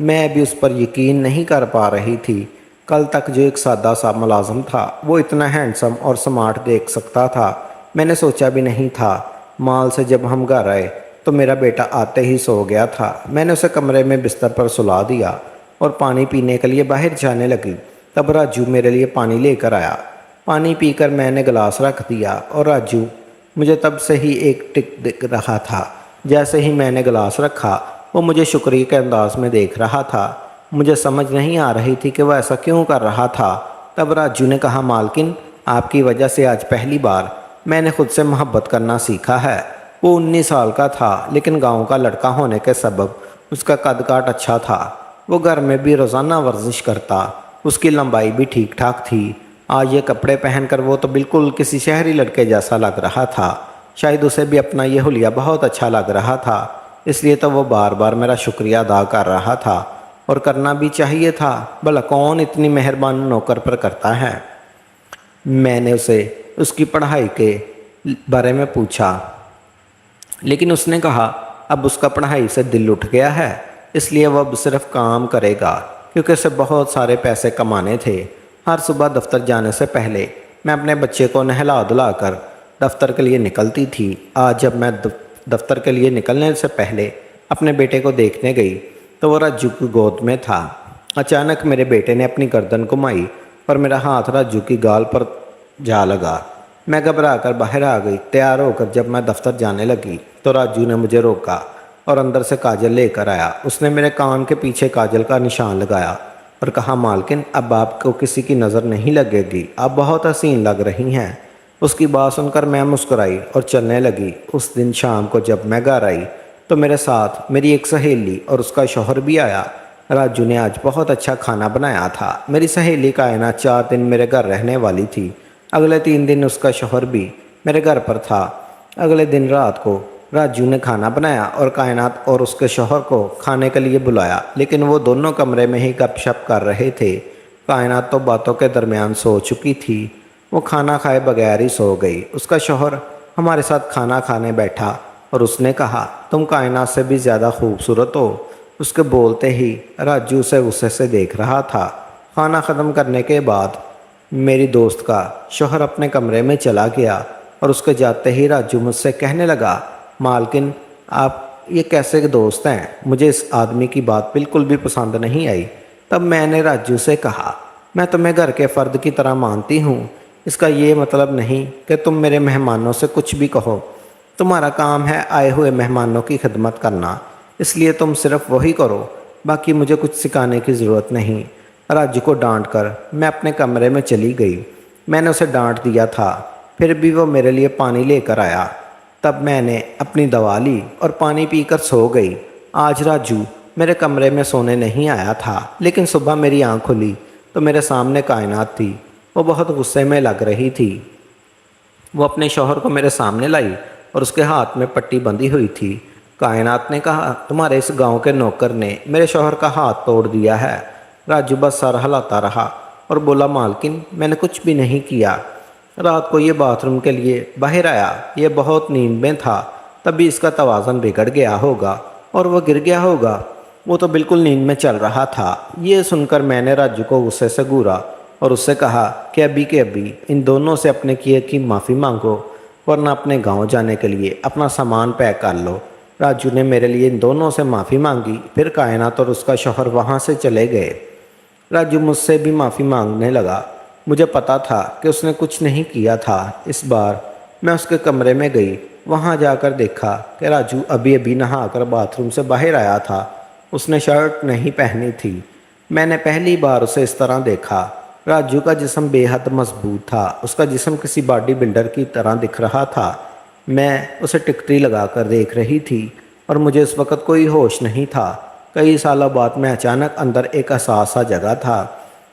میں بھی اس پر یقین نہیں کر پا رہی تھی۔ کل تک جو ایک سادہ سا ملازم تھا وہ اتنا ہینڈسم اور سمارٹ دیکھ سکتا تھا، میں نے سوچا بھی نہیں تھا۔ مال سے جب ہم گھر آئے تو میرا بیٹا آتے ہی سو گیا تھا۔ میں نے اسے کمرے میں بستر پر سلا دیا اور پانی پینے کے لیے باہر جانے لگی۔ تب راجو میرے لیے پانی لے کر آیا۔ پانی پی کر میں نے گلاس رکھ دیا اور راجو مجھے تب سے ہی ایک ٹک دیکھ رہا تھا۔ جیسے ہی میں نے گلاس رکھا وہ مجھے شکریہ کے انداز میں دیکھ رہا تھا۔ مجھے سمجھ نہیں آ رہی تھی کہ وہ ایسا کیوں کر رہا تھا۔ تب راجو نے کہا، مالکن آپ کی وجہ سے آج پہلی بار میں نے خود سے محبت کرنا سیکھا ہے۔ وہ 19 سال کا تھا لیکن گاؤں کا لڑکا ہونے کے سبب اس کا قد کاٹ اچھا تھا۔ وہ گھر میں بھی روزانہ ورزش کرتا، اس کی لمبائی بھی ٹھیک ٹھاک تھی۔ آج یہ کپڑے پہن کر وہ تو بالکل کسی شہری لڑکے جیسا لگ رہا تھا۔ شاید اسے بھی اپنا یہ حلیہ بہت اچھا لگ رہا تھا، اس لیے تو وہ بار بار میرا شکریہ ادا کر رہا تھا، اور کرنا بھی چاہیے تھا۔ بھلا کون اتنی مہربان نوکر پر کرتا ہے؟ میں نے اسے اس کی پڑھائی کے بارے میں پوچھا، لیکن اس نے کہا اب اس کا پڑھائی سے دل اٹھ گیا ہے، اس لیے وہ اب صرف کام کرے گا، کیونکہ اسے بہت سارے پیسے کمانے تھے۔ ہر صبح دفتر جانے سے پہلے میں اپنے بچے کو نہلا دھلا کر دفتر کے لیے نکلتی تھی۔ آج جب میں دفتر کے لیے نکلنے سے پہلے اپنے بیٹے کو دیکھنے گئی تو وہ راجو کی گود میں تھا۔ اچانک میرے بیٹے نے اپنی گردن گھمائی اور میرا ہاتھ راجو کی گال پر جا لگا۔ میں گھبرا کر باہر آ گئی۔ تیار ہو کر جب میں دفتر جانے لگی تو راجو نے مجھے روکا اور اندر سے کاجل لے کر آیا۔ اس نے میرے کان کے پیچھے کاجل کا نشان لگایا اور کہا، مالکن اب آپ کو کسی کی نظر نہیں لگے گی، آپ بہت حسین لگ رہی ہیں۔ اس کی بات سن کر میں مسکرائی اور چلنے لگی۔ اس دن شام کو جب میں گھر آئی تو میرے ساتھ میری ایک سہیلی اور اس کا شوہر بھی آیا۔ راجو نے آج بہت اچھا کھانا بنایا تھا۔ میری سہیلی کائنات 4 دن میرے گھر رہنے والی تھی۔ اگلے 3 دن اس کا شوہر بھی میرے گھر پر تھا۔ اگلے دن رات کو راجو نے کھانا بنایا اور کائنات اور اس کے شوہر کو کھانے کے لیے بلایا، لیکن وہ دونوں کمرے میں ہی گپ شپ کر رہے تھے۔ کائنات تو باتوں کے درمیان سو چکی تھی، وہ کھانا کھائے بغیر ہی سو گئی۔ اس کا شوہر ہمارے ساتھ کھانا کھانے بیٹھا اور اس نے کہا، تم کائنات سے بھی زیادہ خوبصورت ہو۔ اس کے بولتے ہی راجو اسے غصے سے دیکھ رہا تھا۔ کھانا ختم کرنے کے بعد میری دوست کا شوہر اپنے کمرے میں چلا گیا اور اس کے جاتے ہی راجو مجھ سے کہنے لگا، مالکن آپ یہ کیسے دوست ہیں؟ مجھے اس آدمی کی بات بالکل بھی پسند نہیں آئی۔ تب میں نے راجو سے کہا، میں تمہیں گھر کے فرد کی طرح مانتی ہوں، اس کا یہ مطلب نہیں کہ تم میرے مہمانوں سے کچھ بھی کہو۔ تمہارا کام ہے آئے ہوئے مہمانوں کی خدمت کرنا، اس لیے تم صرف وہی کرو، باقی مجھے کچھ سکھانے کی ضرورت نہیں۔ راجو کو ڈانٹ کر میں اپنے کمرے میں چلی گئی۔ میں نے اسے ڈانٹ دیا تھا، پھر بھی وہ میرے لیے پانی لے کر آیا۔ تب میں نے اپنی دوا لی اور پانی پی کر سو گئی۔ آج راجو میرے کمرے میں سونے نہیں آیا تھا، لیکن صبح میری آنکھ کھلی تو میرے سامنے کائنات تھی۔ وہ بہت غصے میں لگ رہی تھی۔ وہ اپنے شوہر کو میرے سامنے لائی اور اس کے ہاتھ میں پٹی بندھی ہوئی تھی۔ کائنات نے کہا، تمہارے اس گاؤں کے نوکر نے میرے شوہر کا ہاتھ توڑ دیا ہے۔ راجو بس سر ہلاتا رہا اور بولا، مالکن میں نے کچھ بھی نہیں کیا۔ رات کو یہ باتھ روم کے لیے باہر آیا، یہ بہت نیند میں تھا، تبھی اس کا توازن بگڑ گیا ہوگا اور وہ گر گیا ہوگا۔ وہ تو بالکل نیند میں چل رہا تھا۔ یہ سن کر میں نے راجو کو غصے سے گھورا اور اس سے کہا کہ ابھی کے ابھی ان دونوں سے اپنے کیے کی معافی مانگو، ورنہ اپنے گاؤں جانے کے لیے اپنا سامان پیک کر لو۔ راجو نے میرے لیے ان دونوں سے معافی مانگی، پھر کائنات اور اس کا شوہر وہاں سے چلے گئے۔ راجو مجھ سے بھی معافی مانگنے لگا۔ مجھے پتا تھا کہ اس نے کچھ نہیں کیا تھا۔ اس بار میں اس کے کمرے میں گئی، وہاں جا کر دیکھا کہ راجو ابھی ابھی نہا کر باتھ روم سے باہر آیا تھا۔ اس نے شرٹ نہیں پہنی تھی۔ میں نے پہلی بار اسے اس طرح دیکھا۔ راجو کا جسم بے حد مضبوط تھا، اس کا جسم کسی باڈی بلڈر کی طرح دکھ رہا تھا۔ میں اسے ٹکٹری لگا کر دیکھ رہی تھی اور مجھے اس وقت کوئی ہوش نہیں تھا۔ کئی سالوں بعد میں اچانک اندر ایک احساس سا جگا تھا،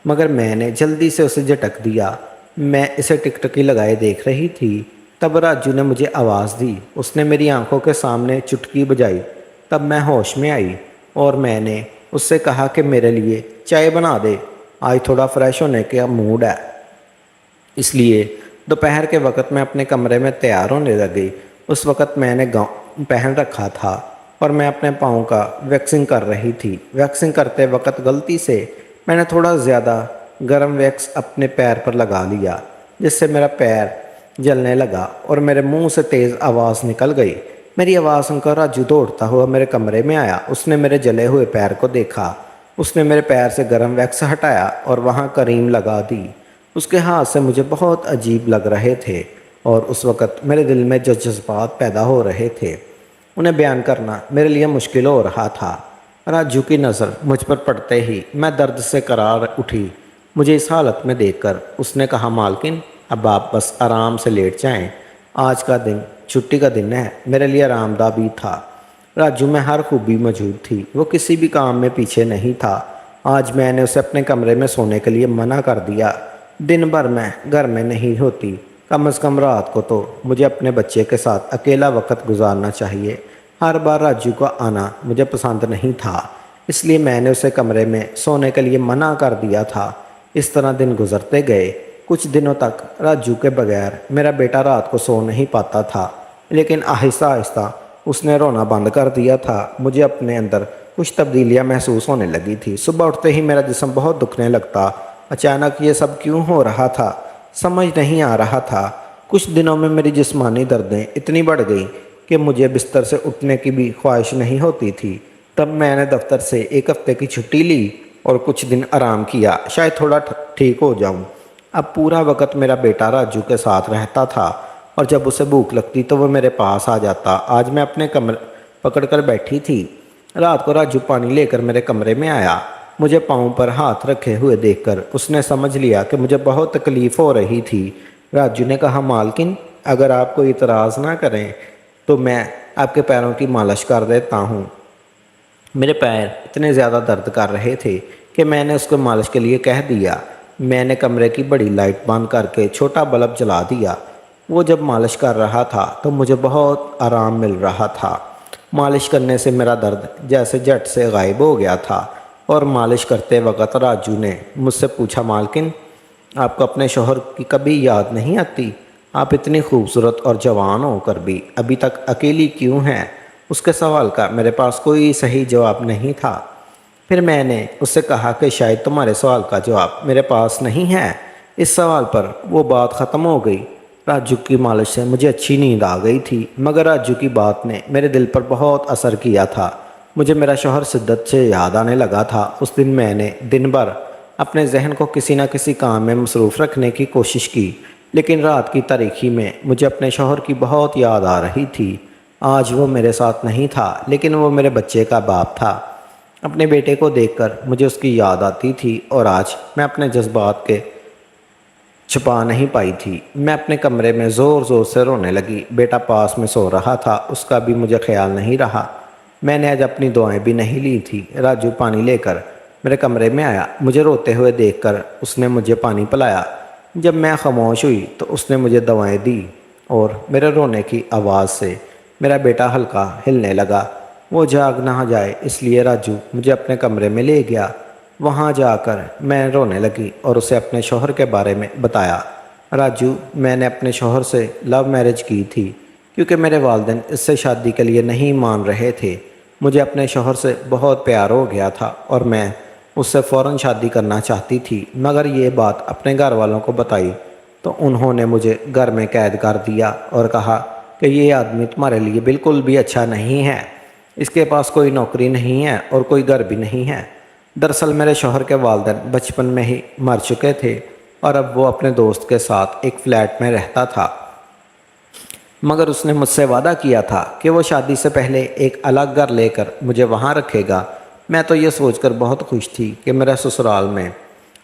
مگر میں نے جلدی سے اسے جھٹک دیا۔ میں اسے ٹکٹکی لگائے دیکھ رہی تھی، تب راجو نے مجھے آواز دی۔ اس نے میری آنکھوں کے سامنے چٹکی بجائی، تب میں ہوش میں آئی اور میں نے اس سے کہا کہ میرے لیے چائے بنا دے، آج تھوڑا فریش ہونے کا موڈ ہے۔ اس لیے دوپہر کے وقت میں اپنے کمرے میں تیار ہونے لگی۔ اس وقت میں نے گاؤن پہن رکھا تھا اور میں اپنے پاؤں کا ویکسنگ کر رہی تھی۔ ویکسنگ کرتے وقت غلطی سے میں نے تھوڑا زیادہ گرم ویکس اپنے پیر پر لگا لیا، جس سے میرا پیر جلنے لگا اور میرے منہ سے تیز آواز نکل گئی۔ میری آواز سن کر راجو دوڑتا ہوا میرے کمرے میں آیا۔ اس نے میرے جلے ہوئے پیر کو دیکھا۔ اس نے میرے پیر سے گرم ویکس ہٹایا اور وہاں کریم لگا دی۔ اس کے ہاتھ سے مجھے بہت عجیب لگ رہے تھے اور اس وقت میرے دل میں جو جذبات پیدا ہو رہے تھے انہیں بیان کرنا میرے لیے مشکل ہو رہا تھا۔ راجو کی نظر مجھ پر پڑتے ہی میں درد سے کرار اٹھی۔ مجھے اس حالت میں دیکھ کر اس نے کہا، مالکن اب آپ بس آرام سے لیٹ جائیں، آج کا دن چھٹی کا دن ہے۔ میرے لیے آرام دہ بھی تھا۔ راجو میں ہر خوبی موجود تھی، وہ کسی بھی کام میں پیچھے نہیں تھا۔ آج میں نے اسے اپنے کمرے میں سونے کے لیے منع کر دیا۔ دن بھر میں گھر میں نہیں ہوتی، کم از کم رات کو تو مجھے اپنے بچے کے ساتھ اکیلا وقت گزارنا چاہیے۔ ہر بار راجو کا آنا مجھے پسند نہیں تھا، اس لیے میں نے اسے کمرے میں سونے کے لیے منع کر دیا تھا۔ اس طرح دن گزرتے گئے۔ کچھ دنوں تک راجو کے بغیر میرا بیٹا رات کو سو نہیں پاتا تھا، لیکن آہستہ آہستہ اس نے رونا بند کر دیا تھا۔ مجھے اپنے اندر کچھ تبدیلیاں محسوس ہونے لگی تھی۔ صبح اٹھتے ہی میرا جسم بہت دکھنے لگتا۔ اچانک یہ سب کیوں ہو رہا تھا سمجھ نہیں آ رہا تھا۔ کچھ دنوں میں میری جسمانی دردیں اتنی بڑھ گئیں کہ مجھے بستر سے اٹھنے کی بھی خواہش نہیں ہوتی تھی۔ تب میں نے دفتر سے ایک ہفتے کی چھٹی لی اور کچھ دن آرام کیا، شاید تھوڑا ٹھیک ہو جاؤں۔ اب پورا وقت میرا بیٹا راجو کے ساتھ رہتا تھا اور جب اسے بھوک لگتی تو وہ میرے پاس آ جاتا۔ آج میں اپنے کمر پکڑ کر بیٹھی تھی۔ رات کو راجو پانی لے کر میرے کمرے میں آیا۔ مجھے پاؤں پر ہاتھ رکھے ہوئے دیکھ کر اس نے سمجھ لیا کہ مجھے بہت تکلیف ہو رہی تھی۔ راجو نے کہا، مالکن اگر آپ کوئی اعتراض نہ کریں تو میں آپ کے پیروں کی مالش کر دیتا ہوں۔ میرے پیر اتنے زیادہ درد کر رہے تھے کہ میں نے اس کو مالش کے لیے کہہ دیا۔ میں نے کمرے کی بڑی لائٹ بند کر کے چھوٹا بلب جلا دیا۔ وہ جب مالش کر رہا تھا تو مجھے بہت آرام مل رہا تھا۔ مالش کرنے سے میرا درد جیسے جھٹ سے غائب ہو گیا تھا اور مالش کرتے وقت راجو نے مجھ سے پوچھا، مالکن آپ کو اپنے شوہر کی کبھی یاد نہیں آتی؟ آپ اتنی خوبصورت اور جوان ہو کر بھی ابھی تک اکیلی کیوں ہیں؟ اس کے سوال کا میرے پاس کوئی صحیح جواب نہیں تھا۔ پھر میں نے اس سے کہا کہ شاید تمہارے سوال کا جواب میرے پاس نہیں ہے۔ اس سوال پر وہ بات ختم ہو گئی۔ راجو کی مالش سے مجھے اچھی نیند آ گئی تھی، مگر راجو کی بات نے میرے دل پر بہت اثر کیا تھا۔ مجھے میرا شوہر شدت سے یاد آنے لگا تھا۔ اس دن میں نے دن بھر اپنے ذہن کو کسی نہ کسی کام میں مصروف رکھنے کی کوشش کی، لیکن رات کی تاریکی میں مجھے اپنے شوہر کی بہت یاد آ رہی تھی۔ آج وہ میرے ساتھ نہیں تھا، لیکن وہ میرے بچے کا باپ تھا۔ اپنے بیٹے کو دیکھ کر مجھے اس کی یاد آتی تھی اور آج میں اپنے جذبات کے چھپا نہیں پائی تھی۔ میں اپنے کمرے میں زور زور سے رونے لگی۔ بیٹا پاس میں سو رہا تھا، اس کا بھی مجھے خیال نہیں رہا۔ میں نے آج اپنی دعائیں بھی نہیں لی تھی۔ راجو پانی لے کر میرے کمرے میں آیا۔ مجھے روتے ہوئے دیکھ کر اس نے مجھے پانی پلایا۔ جب میں خاموش ہوئی تو اس نے مجھے دوائیں دی اور میرے رونے کی آواز سے میرا بیٹا ہلکا ہلنے لگا۔ وہ جاگ نہ جائے اس لیے راجو مجھے اپنے کمرے میں لے گیا۔ وہاں جا کر میں رونے لگی اور اسے اپنے شوہر کے بارے میں بتایا۔ راجو، میں نے اپنے شوہر سے لو میرج کی تھی کیونکہ میرے والدین اس سے شادی کے لیے نہیں مان رہے تھے۔ مجھے اپنے شوہر سے بہت پیار ہو گیا تھا اور میں اس سے فوراً شادی کرنا چاہتی تھی، مگر یہ بات اپنے گھر والوں کو بتائی تو انہوں نے مجھے گھر میں قید کر دیا اور کہا کہ یہ آدمی تمہارے لیے بالکل بھی اچھا نہیں ہے، اس کے پاس کوئی نوکری نہیں ہے اور کوئی گھر بھی نہیں ہے۔ دراصل میرے شوہر کے والدین بچپن میں ہی مر چکے تھے اور اب وہ اپنے دوست کے ساتھ ایک فلیٹ میں رہتا تھا، مگر اس نے مجھ سے وعدہ کیا تھا کہ وہ شادی سے پہلے ایک الگ گھر لے کر مجھے وہاں رکھے گا۔ میں تو یہ سوچ کر بہت خوش تھی کہ میرا سسرال میں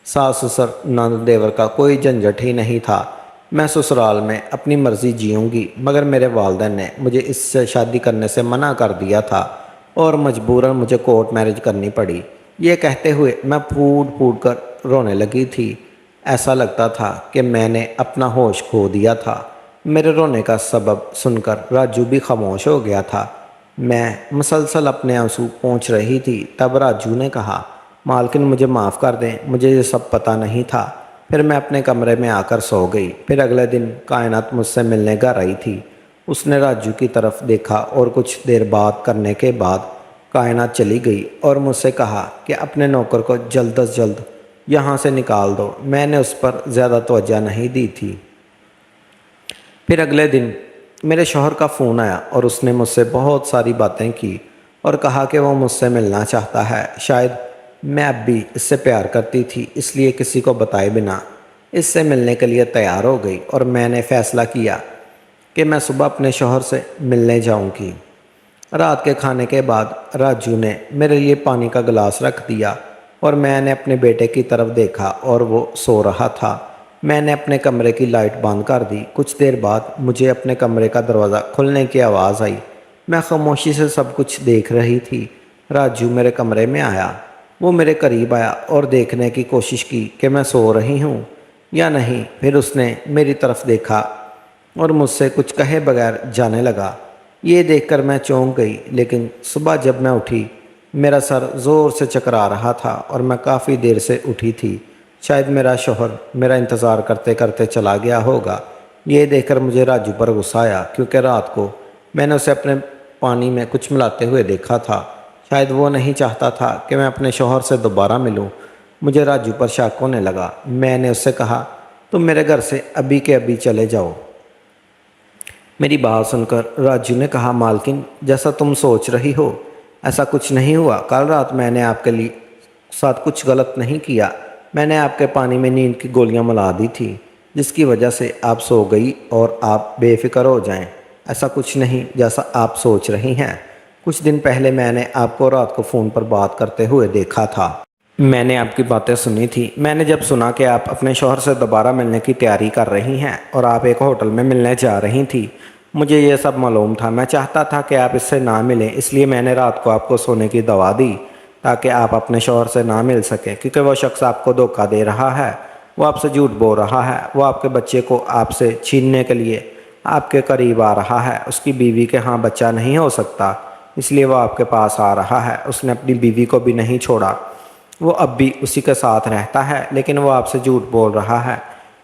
ساس سسر نند دیور کا کوئی جھنجھٹ ہی نہیں تھا۔ میں سسرال میں اپنی مرضی جیوں گی، مگر میرے والدین نے مجھے اس سے شادی کرنے سے منع کر دیا تھا اور مجبوراً مجھے کورٹ میرج کرنی پڑی۔ یہ کہتے ہوئے میں پھوٹ پھوٹ کر رونے لگی تھی۔ ایسا لگتا تھا کہ میں نے اپنا ہوش کھو دیا تھا۔ میرے رونے کا سبب سن کر راجو بھی خاموش ہو گیا تھا۔ میں مسلسل اپنے آنسو پونچھ رہی تھی۔ تب راجو نے کہا، مالکن مجھے معاف کر دیں، مجھے یہ سب پتہ نہیں تھا۔ پھر میں اپنے کمرے میں آ کر سو گئی۔ پھر اگلے دن کائنات مجھ سے ملنے گھر آئی تھی۔ اس نے راجو کی طرف دیکھا اور کچھ دیر بات کرنے کے بعد کائنات چلی گئی اور مجھ سے کہا کہ اپنے نوکر کو جلد از جلد یہاں سے نکال دو۔ میں نے اس پر زیادہ توجہ نہیں دی تھی۔ پھر اگلے دن میرے شوہر کا فون آیا اور اس نے مجھ سے بہت ساری باتیں کی اور کہا کہ وہ مجھ سے ملنا چاہتا ہے۔ شاید میں اب بھی اس سے پیار کرتی تھی، اس لیے کسی کو بتائے بنا اس سے ملنے کے لیے تیار ہو گئی اور میں نے فیصلہ کیا کہ میں صبح اپنے شوہر سے ملنے جاؤں گی۔ رات کے کھانے کے بعد راجو نے میرے لیے پانی کا گلاس رکھ دیا اور میں نے اپنے بیٹے کی طرف دیکھا اور وہ سو رہا تھا۔ میں نے اپنے کمرے کی لائٹ بند کر دی۔ کچھ دیر بعد مجھے اپنے کمرے کا دروازہ کھلنے کی آواز آئی۔ میں خاموشی سے سب کچھ دیکھ رہی تھی۔ راجو میرے کمرے میں آیا۔ وہ میرے قریب آیا اور دیکھنے کی کوشش کی کہ میں سو رہی ہوں یا نہیں۔ پھر اس نے میری طرف دیکھا اور مجھ سے کچھ کہے بغیر جانے لگا۔ یہ دیکھ کر میں چونک گئی، لیکن صبح جب میں اٹھی میرا سر زور سے چکرا رہا تھا اور میں کافی دیر سے اٹھی تھی۔ شاید میرا شوہر میرا انتظار کرتے کرتے چلا گیا ہوگا۔ یہ دیکھ کر مجھے راجو پر غصہ آیا، کیونکہ رات کو میں نے اسے اپنے پانی میں کچھ ملاتے ہوئے دیکھا تھا۔ شاید وہ نہیں چاہتا تھا کہ میں اپنے شوہر سے دوبارہ ملوں۔ مجھے راجو پر شک ہونے لگا۔ میں نے اس سے کہا، تم میرے گھر سے ابھی کے ابھی چلے جاؤ۔ میری بات سن کر راجو نے کہا، مالکن جیسا تم سوچ رہی ہو ایسا کچھ نہیں ہوا۔ کل رات میں نے آپ کے ساتھ کچھ غلط نہیں کیا۔ میں نے آپ کے پانی میں نیند کی گولیاں ملا دی تھی، جس کی وجہ سے آپ سو گئی اور آپ بے فکر ہو جائیں۔ ایسا کچھ نہیں جیسا آپ سوچ رہی ہیں۔ کچھ دن پہلے میں نے آپ کو رات کو فون پر بات کرتے ہوئے دیکھا تھا۔ میں نے آپ کی باتیں سنی تھی۔ میں نے جب سنا کہ آپ اپنے شوہر سے دوبارہ ملنے کی تیاری کر رہی ہیں اور آپ ایک ہوٹل میں ملنے جا رہی تھی، مجھے یہ سب معلوم تھا۔ میں چاہتا تھا کہ آپ اس سے نہ ملیں، اس لیے میں نے رات کو آپ کو سونے کی دوا دی تاکہ آپ اپنے شوہر سے نہ مل سکیں، کیونکہ وہ شخص آپ کو دھوکہ دے رہا ہے، وہ آپ سے جھوٹ بول رہا ہے، وہ آپ کے بچے کو آپ سے چھیننے کے لیے آپ کے قریب آ رہا ہے۔ اس کی بیوی کے ہاں بچہ نہیں ہو سکتا، اس لیے وہ آپ کے پاس آ رہا ہے۔ اس نے اپنی بیوی کو بھی نہیں چھوڑا، وہ اب بھی اسی کے ساتھ رہتا ہے، لیکن وہ آپ سے جھوٹ بول رہا ہے۔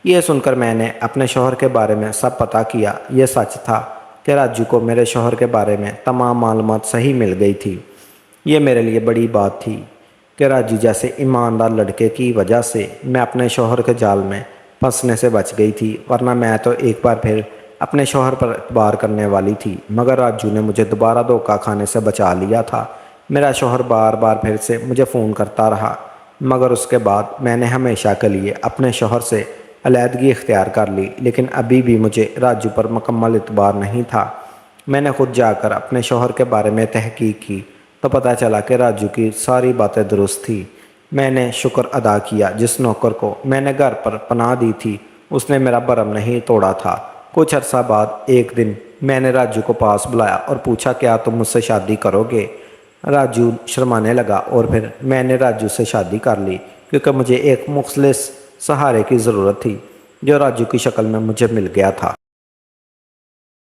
یہ سن کر میں نے اپنے شوہر کے بارے میں سب پتہ کیا۔ یہ سچ تھا کہ راجو کو میرے شوہر کے بارے میں تمام معلومات صحیح مل گئی تھی۔ یہ میرے لیے بڑی بات تھی کہ راجو جیسے ایماندار لڑکے کی وجہ سے میں اپنے شوہر کے جال میں پھنسنے سے بچ گئی تھی، ورنہ میں تو ایک بار پھر اپنے شوہر پر اعتبار کرنے والی تھی۔ مگر راجو نے مجھے دوبارہ دھوکہ کھانے سے بچا لیا تھا۔ میرا شوہر بار بار پھر سے مجھے فون کرتا رہا، مگر اس کے بعد میں نے ہمیشہ کے لیے اپنے شوہر سے علیحدگی اختیار کر لی، لیکن ابھی بھی مجھے راجو پر مکمل اعتبار نہیں تھا۔ میں نے خود جا کر اپنے شوہر کے بارے میں تحقیق کی تو پتہ چلا کہ راجو کی ساری باتیں درست تھی۔ میں نے شکر ادا کیا جس نوکر کو میں نے گھر پر پناہ دی تھی، اس نے میرا بھرم نہیں توڑا تھا۔ کچھ عرصہ بعد ایک دن میں نے راجو کو پاس بلایا اور پوچھا، کیا تم مجھ سے شادی کرو گے؟ راجو شرمانے لگا اور پھر میں نے راجو سے شادی کر لی، کیونکہ مجھے ایک مخلص سہارے کی ضرورت تھی جو راجو کی شکل میں مجھے مل گیا تھا۔